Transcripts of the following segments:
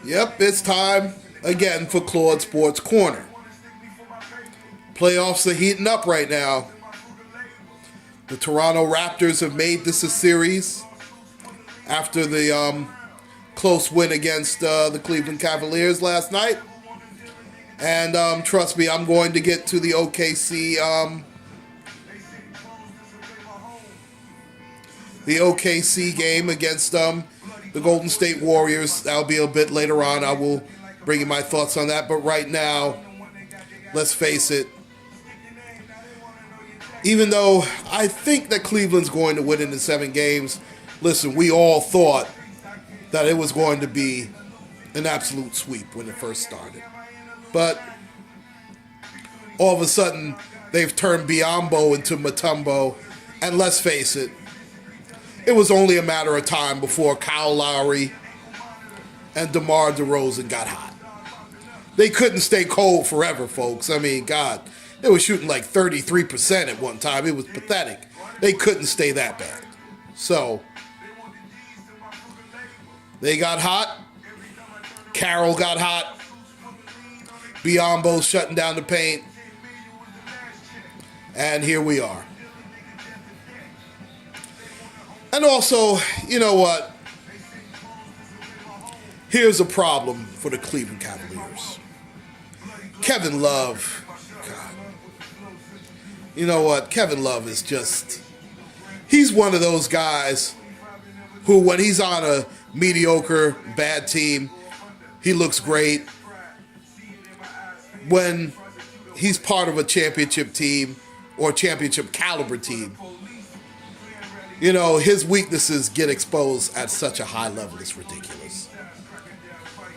Yep, it's time again for Claude Sports Corner. Playoffs are heating up right now. The Toronto Raptors have made this a series after the close win against the Cleveland Cavaliers last night. And trust me, I'm going to get to the OKC game against the Golden State Warriors. That'll be a bit later on. I will bring you my thoughts on that. But right now, let's face it, even though I think that Cleveland's going to win in the 7 games, listen, we all thought that it was going to be an absolute sweep when it first started. But all of a sudden, they've turned Biyombo into Mutombo. And let's face it, it was only a matter of time before Kyle Lowry and DeMar DeRozan got hot. They couldn't stay cold forever, folks. I mean, God, they were shooting like 33% at one time. It was pathetic. They couldn't stay that bad. So, they got hot. Carroll got hot. Biyombo's shutting down the paint. And here we are. And also, you know what? Here's a problem for the Cleveland Cavaliers. Kevin Love. God. You know what? Kevin Love is just... He's one of those guys who, when he's on a mediocre, bad team, he looks great. When he's part of a championship team or championship caliber team, you know, his weaknesses get exposed at such a high level. It's ridiculous.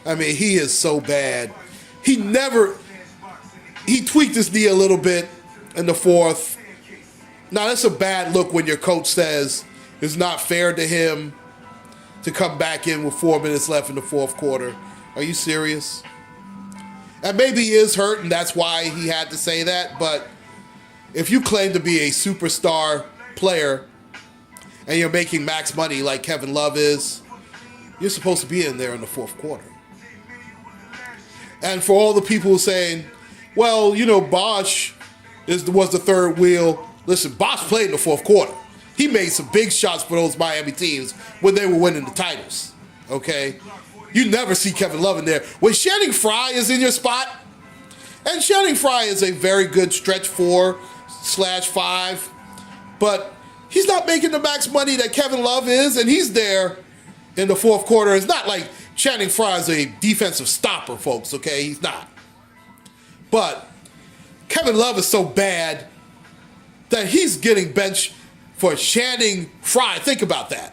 I mean, he is so bad. He tweaked his knee a little bit in the fourth. Now, that's a bad look when your coach says it's not fair to him to come back in with 4 minutes left in the fourth quarter. Are you serious? And maybe he is hurt, and that's why he had to say that. But if you claim to be a superstar player and you're making max money like Kevin Love is, you're supposed to be in there in the fourth quarter. And for all the people who are saying, well, you know, Bosh was the third wheel. Listen, Bosh played in the fourth quarter. He made some big shots for those Miami teams when they were winning the titles. Okay? You never see Kevin Love in there. When Channing Frye is in your spot, and Channing Frye is a very good stretch 4/5, but he's not making the max money that Kevin Love is, and he's there in the fourth quarter. It's not like Channing Frye is a defensive stopper, folks, okay? He's not. But Kevin Love is so bad that he's getting benched for Channing Frye. Think about that.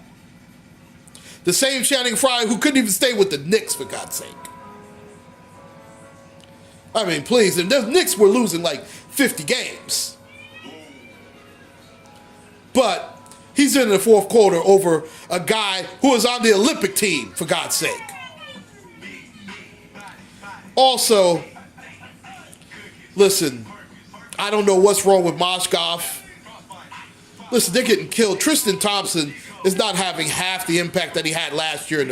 The same Channing Frye who couldn't even stay with the Knicks, for God's sake. I mean, please, and the Knicks were losing like 50 games. But he's in the fourth quarter over a guy who is on the Olympic team, for God's sake. Also, listen, I don't know what's wrong with Moshkoff. Listen, they're getting killed. Tristan Thompson is not having half the impact that he had last year in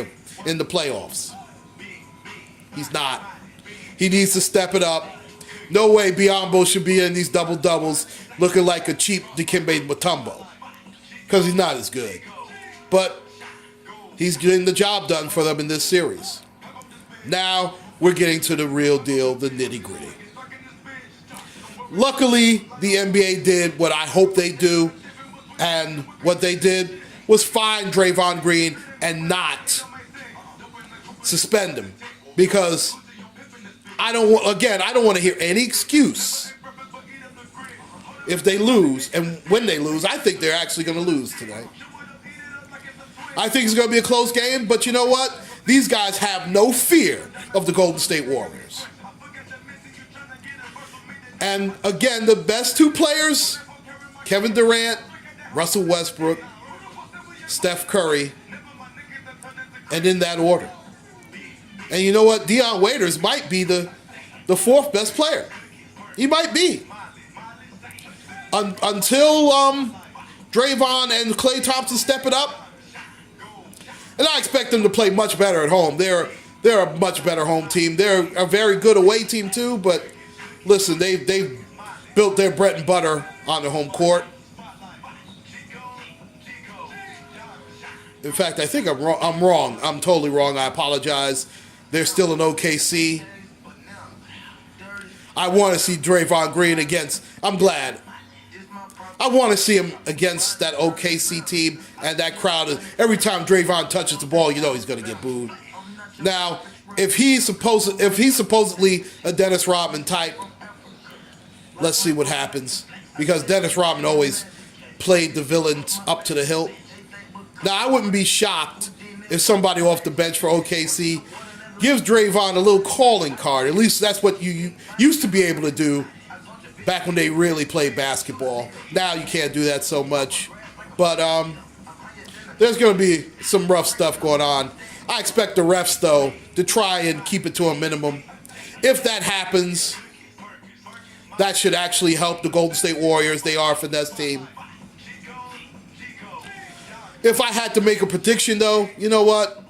the playoffs. He's not. He needs to step it up. No way Biyombo should be in these double-doubles looking like a cheap Dikembe Mutombo, because he's not as good. But he's getting the job done for them in this series. Now we're getting to the real deal, the nitty-gritty. Luckily, the NBA did what I hope they do, and what they did was fine Draymond Green and not suspend him, because I don't want to hear any excuse if they lose. And when they lose, I think they're actually going to lose tonight. I think it's going to be a close game, but you know what? These guys have no fear of the Golden State Warriors. And again, the best two players, Kevin Durant, Russell Westbrook, Steph Curry, and in that order. And you know what? Dion Waiters might be the fourth best player. He might be. Until Draymond and Klay Thompson step it up. And I expect them to play much better at home. They're They're a much better home team. They're a very good away team too, but listen, they've built their bread and butter on the home court. In fact, I think I'm wrong. I'm totally wrong. I apologize. They're still in OKC. I want to see Draymond Green against. I'm glad. I want to see him against that OKC team and that crowd. Every time Draymond touches the ball, you know he's going to get booed. Now, if he's supposedly a Dennis Rodman type, let's see what happens. Because Dennis Rodman always played the villains up to the hilt. Now, I wouldn't be shocked if somebody off the bench for OKC gives Draymond a little calling card. At least that's what you used to be able to do back when they really played basketball. Now you can't do that so much. But there's going to be some rough stuff going on. I expect the refs, though, to try and keep it to a minimum. If that happens, that should actually help the Golden State Warriors. They are a finesse team. If I had to make a prediction, though, you know what?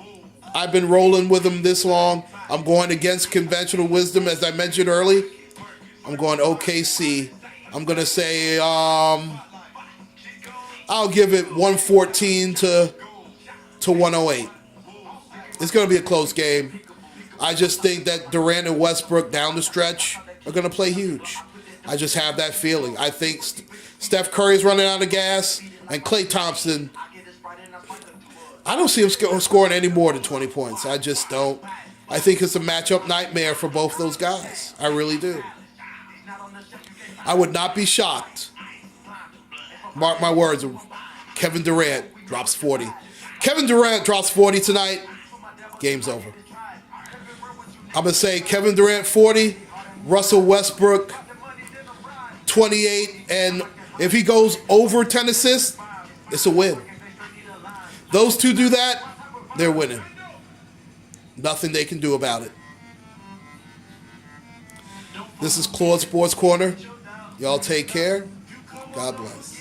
I've been rolling with them this long. I'm going against conventional wisdom, as I mentioned early. I'm going OKC. I'm going to say I'll give it 114 to 108. It's going to be a close game. I just think that Durant and Westbrook down the stretch are going to play huge. I just have that feeling. I think Steph Curry's running out of gas, and Klay Thompson, I don't see him scoring any more than 20 points. I just don't. I think it's a matchup nightmare for both those guys. I really do. I would not be shocked. Mark my words. Kevin Durant drops 40. Kevin Durant drops 40 tonight. Game's over. I'm going to say Kevin Durant 40, Russell Westbrook 28, and if he goes over 10 assists, it's a win. Those two do that, they're winning. Nothing they can do about it. This is Claude Sports Corner. Y'all take care. God bless.